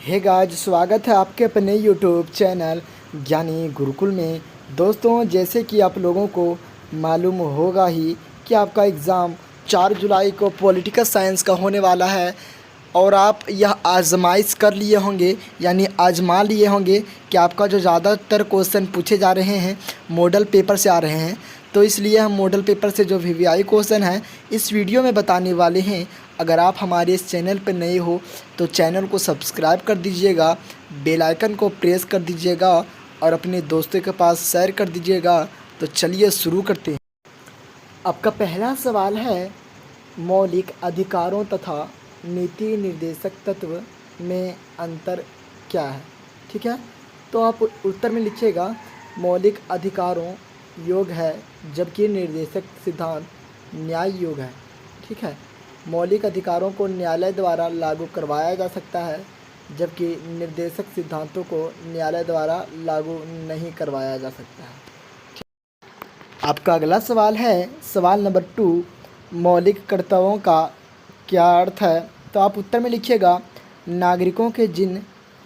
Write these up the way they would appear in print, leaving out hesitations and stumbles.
Hey guys, स्वागत है आपके अपने यूट्यूब चैनल ज्ञानी गुरुकुल में। दोस्तों, जैसे कि आप लोगों को मालूम होगा ही कि आपका एग्ज़ाम 4 जुलाई को पॉलिटिकल साइंस का होने वाला है और आप यह आजमाइश कर लिए होंगे, यानी आजमा लिए होंगे कि आपका जो ज़्यादातर क्वेश्चन पूछे जा रहे हैं मॉडल पेपर से आ रहे हैं। तो इसलिए हम मॉडल पेपर से जो वीवीआई क्वेश्चन हैं इस वीडियो में बताने वाले हैं। अगर आप हमारे इस चैनल पर नए हो तो चैनल को सब्सक्राइब कर दीजिएगा, बेल आइकन को प्रेस कर दीजिएगा और अपने दोस्तों के पास शेयर कर दीजिएगा। तो चलिए शुरू करते हैं। आपका पहला सवाल है, मौलिक अधिकारों तथा नीति निर्देशक तत्व में अंतर क्या है। ठीक है, तो आप उत्तर में लिखिएगा मौलिक अधिकारों योग है, जबकि निर्देशक सिद्धांत न्याय योग है। ठीक है, मौलिक अधिकारों को न्यायालय द्वारा लागू करवाया जा सकता है, जबकि निर्देशक सिद्धांतों को न्यायालय द्वारा लागू नहीं करवाया जा सकता है। आपका अगला सवाल है, सवाल नंबर 2, मौलिक कर्तव्यों का क्या अर्थ है। तो आप उत्तर में लिखिएगा नागरिकों के जिन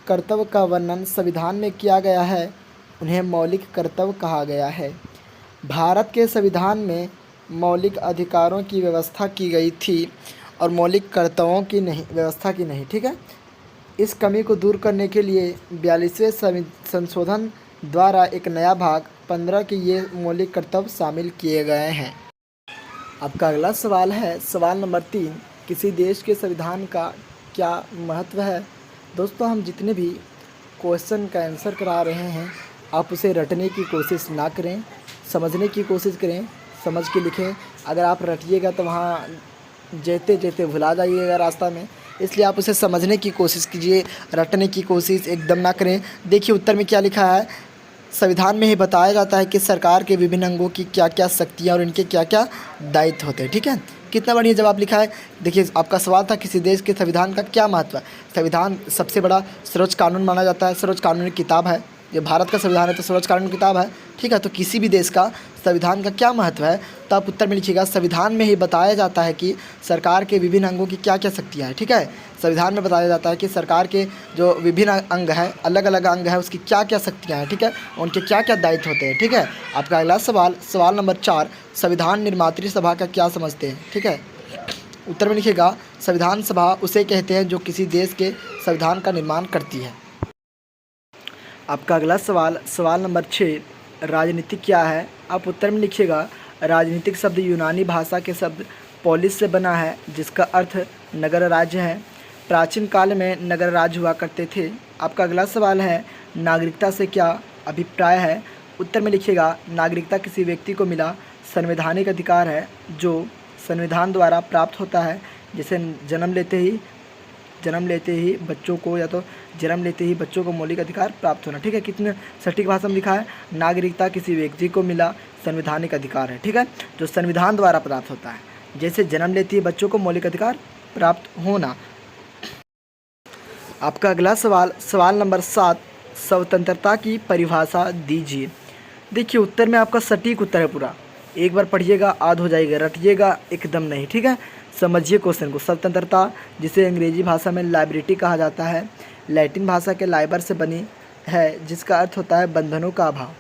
कर्तव्य का वर्णन संविधान में किया गया है उन्हें मौलिक कर्तव्य कहा गया है। भारत के संविधान में मौलिक अधिकारों की व्यवस्था की गई थी और मौलिक कर्तव्यों की नहीं व्यवस्था की नहीं। ठीक है, इस कमी को दूर करने के लिए 42वें संशोधन द्वारा एक नया भाग 15 के ये मौलिक कर्तव्य शामिल किए गए हैं। आपका अगला सवाल है, सवाल नंबर 3, किसी देश के संविधान का क्या महत्व है। दोस्तों, हम जितने भी क्वेश्चन का आंसर करा रहे हैं आप उसे रटने की कोशिश ना करें, समझने की कोशिश करें, समझ के लिखें। अगर आप रटिएगा तो वहाँ जेते जेते भुला जाइएगा रास्ता में, इसलिए आप उसे समझने की कोशिश कीजिए, रटने की कोशिश एकदम ना करें। देखिए उत्तर में क्या लिखा है, संविधान में ही बताया जाता है कि सरकार के विभिन्न अंगों की क्या क्या शक्तियाँ और इनके क्या क्या दायित्व होते हैं। ठीक है, कितना बढ़िया जवाब लिखा है। देखिए आपका सवाल था किसी देश के संविधान का क्या महत्व है। संविधान सबसे बड़ा सर्वोच्च कानून माना जाता है, सर्वोच्च कानूनी किताब है। ये भारत का संविधान है तो सर्वोच्च कानूनी किताब है। ठीक है, तो किसी भी देश का संविधान का क्या महत्व है, तो आप उत्तर में लिखिएगा संविधान में ही बताया जाता है कि सरकार के विभिन्न अंगों की क्या क्या शक्तियाँ हैं। ठीक है, संविधान में बताया जाता है कि सरकार के जो विभिन्न अंग हैं, अलग अलग अंग है, उसकी क्या क्या शक्तियाँ हैं। ठीक है, उनके क्या क्या दायित्व होते हैं। ठीक है, आपका अगला सवाल, सवाल नंबर 4, संविधान निर्मात्री सभा का क्या समझते हैं। ठीक है, उत्तर में लिखिएगा संविधान सभा उसे कहते हैं जो किसी देश के संविधान का निर्माण करती है। आपका अगला सवाल, सवाल नंबर 6, राजनीतिक क्या है। आप उत्तर में लिखिएगा राजनीतिक शब्द यूनानी भाषा के शब्द पोलिस से बना है, जिसका अर्थ नगर राज्य है। प्राचीन काल में नगर राज्य हुआ करते थे। आपका अगला सवाल है, नागरिकता से क्या अभिप्राय है। उत्तर में लिखिएगा नागरिकता किसी व्यक्ति को मिला संवैधानिक अधिकार है जो संविधान द्वारा प्राप्त होता है, जैसे जन्म लेते ही बच्चों को या तो जन्म लेते ही बच्चों को मौलिक अधिकार प्राप्त होना। ठीक है, कितने सटीक भाषा में लिखा है, नागरिकता किसी व्यक्ति को मिला संवैधानिक अधिकार है। ठीक है, जो संविधान द्वारा प्राप्त होता है, जैसे जन्म लेते ही बच्चों को मौलिक अधिकार प्राप्त होना। आपका अगला सवाल, सवाल नंबर 7, स्वतंत्रता की परिभाषा दीजिए। देखिए उत्तर में आपका सटीक उत्तर है पूरा, एक बार पढ़िएगा आध हो जाएगा, रटिएगा एकदम नहीं। ठीक है, समझिए क्वेश्चन को। स्वतंत्रता, जिसे अंग्रेजी भाषा में लाइबर्टी कहा जाता है, लैटिन भाषा के लाइबर से बनी है, जिसका अर्थ होता है बंधनों का अभाव।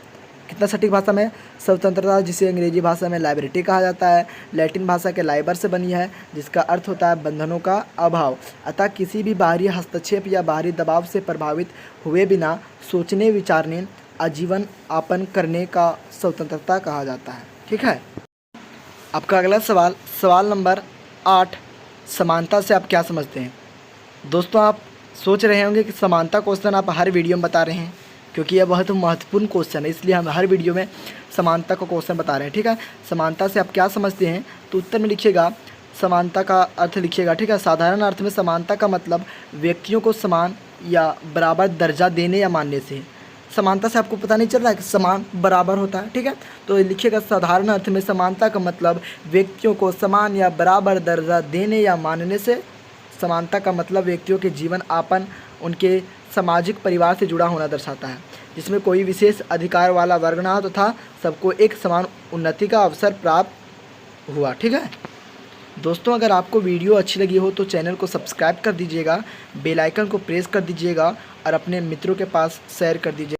कितना सटीक भाषा में, स्वतंत्रता जिसे अंग्रेजी भाषा में लाइबर्टी कहा जाता है, लैटिन भाषा के लाइबर से बनी है, जिसका अर्थ होता है बंधनों का अभाव। अतः किसी भी बाहरी हस्तक्षेप या बाहरी दबाव से प्रभावित हुए बिना सोचने विचारने आजीवन यापन करने का स्वतंत्रता कहा जाता है। ठीक है, आपका अगला सवाल, सवाल नंबर 8, समानता से आप क्या समझते हैं। दोस्तों, आप सोच रहे होंगे कि समानता क्वेश्चन आप हर वीडियो में बता रहे हैं, क्योंकि यह बहुत महत्वपूर्ण क्वेश्चन है, इसलिए हम हर वीडियो में समानता का क्वेश्चन बता रहे हैं। ठीक है, समानता से आप क्या समझते हैं, तो उत्तर में लिखिएगा समानता का अर्थ लिखिएगा। ठीक है, साधारण अर्थ में समानता का मतलब व्यक्तियों को समान या बराबर दर्जा देने या मानने से। समानता से आपको पता नहीं चल रहा है कि समान बराबर होता है। ठीक है, तो लिखिएगा साधारण अर्थ में समानता का मतलब व्यक्तियों को समान या बराबर दर्जा देने या मानने से। समानता का मतलब व्यक्तियों के जीवन यापन उनके सामाजिक परिवार से जुड़ा होना दर्शाता है, जिसमें कोई विशेष अधिकार वाला वर्ग ना हो तथा सबको एक समान उन्नति का अवसर प्राप्त हुआ। ठीक है, दोस्तों अगर आपको वीडियो अच्छी लगी हो तो चैनल को सब्सक्राइब कर दीजिएगा, बेल आइकन को प्रेस कर दीजिएगा और अपने मित्रों के पास शेयर कर दीजिएगा।